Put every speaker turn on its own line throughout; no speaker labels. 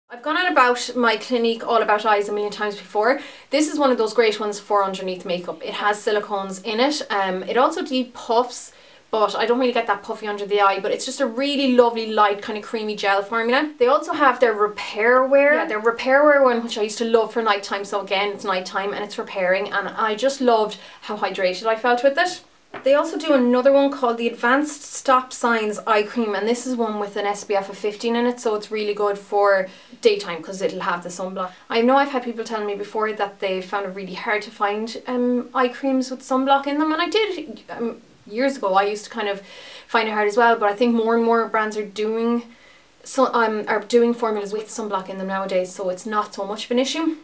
I've gone on about my Clinique All About Eyes a million times before. This is one of those great ones for underneath makeup. It has silicones in it. It also depuffs, but I don't really get that puffy under the eye, but it's just a really lovely light kind of creamy gel formula. They also have their repair wear. Yeah, their repair wear one, which I used to love for nighttime. So again, it's nighttime and it's repairing, and I just loved how hydrated I felt with it. They also do another one called the Advanced Stop Signs Eye Cream, and this is one with an SPF of 15 in it, so it's really good for daytime because it'll have the sunblock. I know I've had people telling me before that they found it really hard to find eye creams with sunblock in them, and I did years ago. I used to kind of find it hard as well, but I think more and more brands are doing formulas with sunblock in them nowadays, so it's not so much of an issue.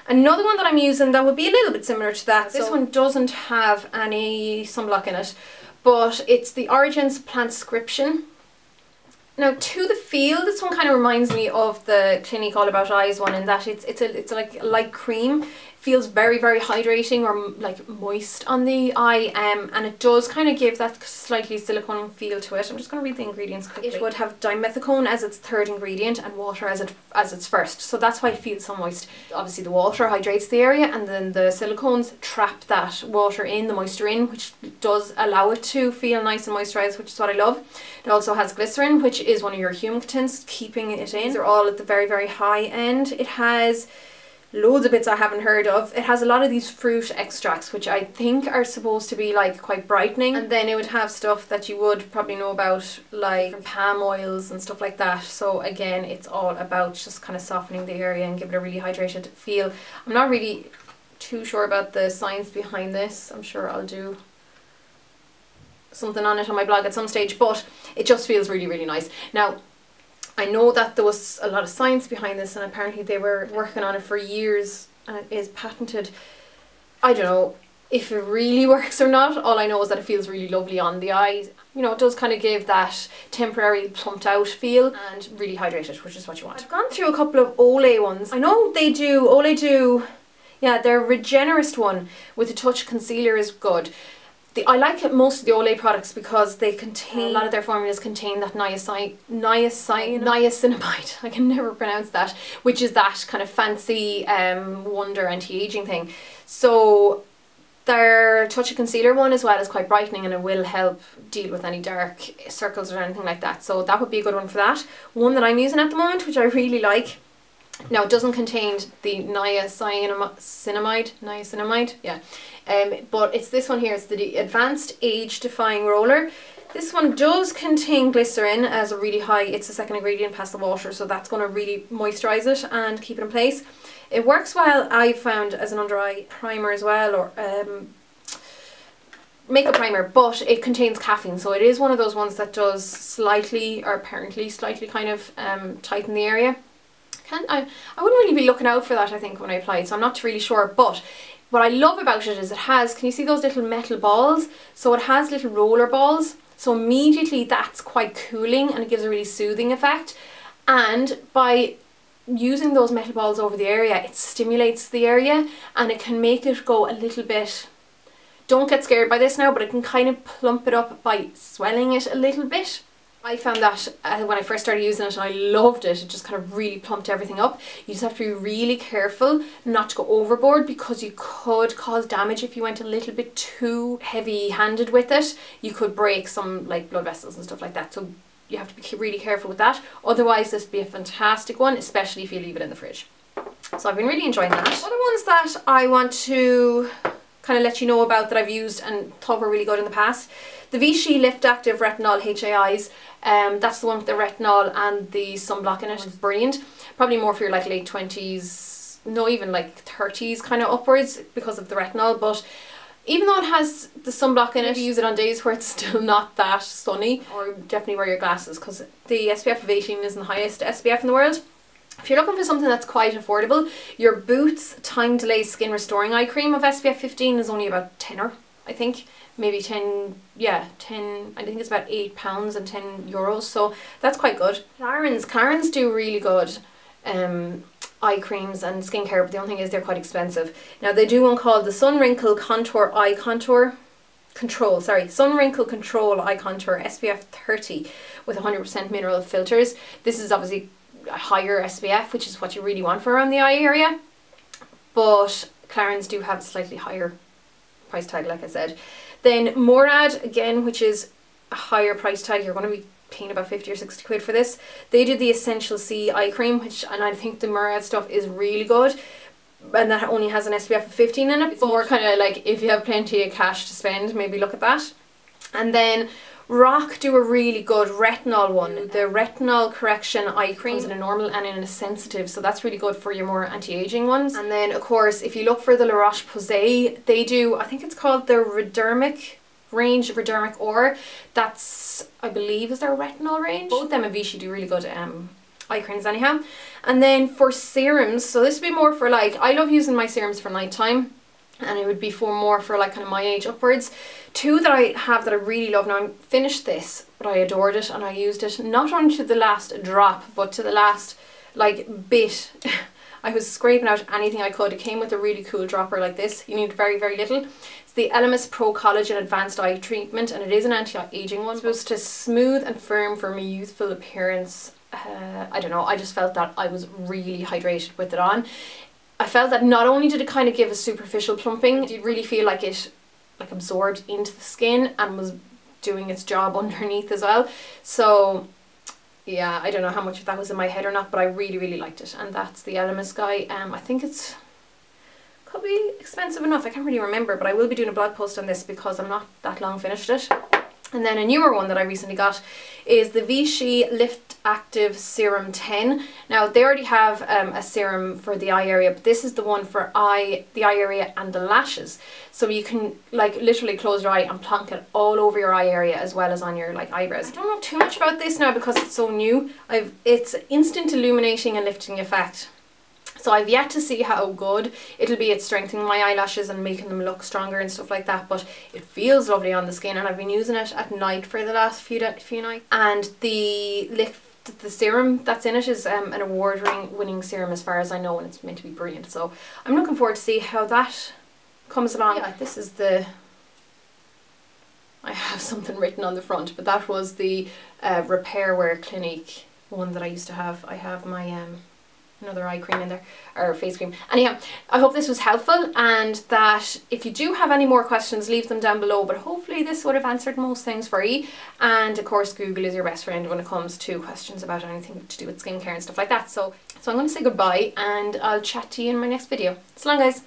Another one that I'm using that would be a little bit similar to that. This one doesn't have any sunblock in it, but it's the Origins Plantscription. Now, to the feel, this one kind of reminds me of the Clinique All About Eyes one in that it's like a light cream. Feels very, very hydrating or like moist on the eye, and it does kind of give that slightly silicone feel to it. I'm just going to read the ingredients quickly. It would have dimethicone as its third ingredient and water as its first, so that's why it feels so moist. Obviously the water hydrates the area, and then the silicones trap that water in, the moisture in, which does allow it to feel nice and moisturised, which is what I love. It also has glycerin, which is one of your humectants, keeping it in. They're all at the very, very high end. It has loads of bits I haven't heard of. It has a lot of these fruit extracts, which I think are supposed to be like quite brightening, and then it would have stuff that you would probably know about, like palm oils and stuff like that. So again, it's all about just kind of softening the area and give it a really hydrated feel. I'm not really too sure about the science behind this. I'm sure I'll do something on it on my blog at some stage, but it just feels really, really nice. Now, I know that there was a lot of science behind this, and apparently they were working on it for years, and it is patented. I don't know if it really works or not. All I know is that it feels really lovely on the eyes. You know, it does kind of give that temporary plumped out feel and really hydrated, which is what you want. I've gone through a couple of Olay ones. I know Olay do, yeah, their Regenerist one with a touch concealer is good. I like most of the Olay products because they contain, a lot of their formulas contain that niacinamide, I can never pronounce that, which is that kind of fancy wonder anti-aging thing. So their Touch of Concealer one as well is quite brightening, and it will help deal with any dark circles or anything like that. So that would be a good one for that. One that I'm using at the moment, which I really like. Now, it doesn't contain the niacinamide, yeah. But it's this one here, it's the Advanced Age Defying Roller. This one does contain glycerin as a really high, it's the second ingredient past the water, so that's going to really moisturise it and keep it in place. It works well, I found, as an under eye primer as well, or makeup primer, but it contains caffeine, so it is one of those ones that does slightly, or apparently slightly, kind of tighten the area. I wouldn't really be looking out for that, I think, when I apply it, so I'm not really sure. But what I love about it is it has, can you see those little metal balls? So it has little roller balls, so immediately that's quite cooling and it gives a really soothing effect. And by using those metal balls over the area, it stimulates the area and it can make it go a little bit, don't get scared by this now, but it can kind of plump it up by swelling it a little bit. I found that when I first started using it, and I loved it. It just kind of really plumped everything up. You just have to be really careful not to go overboard, because you could cause damage if you went a little bit too heavy-handed with it. You could break some like blood vessels and stuff like that. So you have to be really careful with that. Otherwise, this would be a fantastic one, especially if you leave it in the fridge. So I've been really enjoying that. Other ones that I want to kind of let you know about that I've used and thought were really good in the past. The Vichy Lift Active Retinol HAIs, that's the one with the retinol and the sunblock in it. It's brilliant. Probably more for your like late 20s, no, even like 30s kind of upwards, because of the retinol. But even though it has the sunblock in it, you use it on days where it's still not that sunny, or definitely wear your glasses, because the SPF of 18 isn't the highest SPF in the world. If you're looking for something that's quite affordable, your Boots Time Delay Skin Restoring Eye Cream of SPF 15 is only about tenner, I think. Maybe 10, yeah, 10, I think it's about £8 and €10, so that's quite good. Clarins do really good eye creams and skincare, but the only thing is they're quite expensive. Now they do one called the Sun Wrinkle Contour Eye Contour Control, sorry, Sun Wrinkle Control Eye Contour SPF 30 with 100% mineral filters. This is obviously a higher SPF, which is what you really want for around the eye area. But Clarins do have a slightly higher price tag, like I said. Then Murad, again, which is a higher price tag, you're going to be paying about 50 or 60 quid for this. They do the Essential C eye cream, and I think the Murad stuff is really good. And that only has an SPF of 15 in it. It's more kind of like, if you have plenty of cash to spend, maybe look at that. And then Rock do a really good retinol one. The retinol correction eye cream is in a normal and in a sensitive, so that's really good for your more anti-aging ones. And then of course, if you look for the La Roche-Posay, they do, I think it's called the Redermic range, Redermic Or. That's, I believe, is their retinol range. Both them and Vichy do really good eye creams anyhow. And then for serums, so this would be more for like, I love using my serums for nighttime, and it would be for more for like kind of my age upwards. Two that I have that I really love, now I'm finished this, but I adored it and I used it not only to the last drop, but to the last like bit. I was scraping out anything I could. It came with a really cool dropper like this. You need very, very little. It's the Elemis Pro Collagen Advanced Eye Treatment, and it is an anti-aging one. It's supposed to smooth and firm for my youthful appearance. I don't know, I just felt that I was really hydrated with it on. I felt that not only did it kind of give a superficial plumping, you really feel like it like absorbed into the skin and was doing its job underneath as well. So yeah, I don't know how much of that was in my head or not, but I really, really liked it. And that's the Elemis guy. I think it's could be expensive enough, I can't really remember, but I will be doing a blog post on this because I'm not that long finished it. And then a newer one that I recently got is the Vichy Lift Active Serum 10. Now they already have a serum for the eye area, but this is the one for the eye area and the lashes. So you can like literally close your eye and plonk it all over your eye area as well as on your like eyebrows. I don't know too much about this now because it's so new. It's instant illuminating and lifting effect. So I've yet to see how good it'll be at strengthening my eyelashes and making them look stronger and stuff like that, but it feels lovely on the skin, and I've been using it at night for the last few nights. And the serum that's in it is an award-winning serum as far as I know, and it's meant to be brilliant. So I'm looking forward to see how that comes along. Yeah, this is the... I have something written on the front, but that was the Repair Wear Clinique one that I used to have. I have my... another eye cream in there, or face cream. Anyhow, I hope this was helpful, and that if you do have any more questions, leave them down below, but hopefully this would have answered most things for you. And of course, Google is your best friend when it comes to questions about anything to do with skincare and stuff like that. So I'm going to say goodbye, and I'll chat to you in my next video. So long, guys.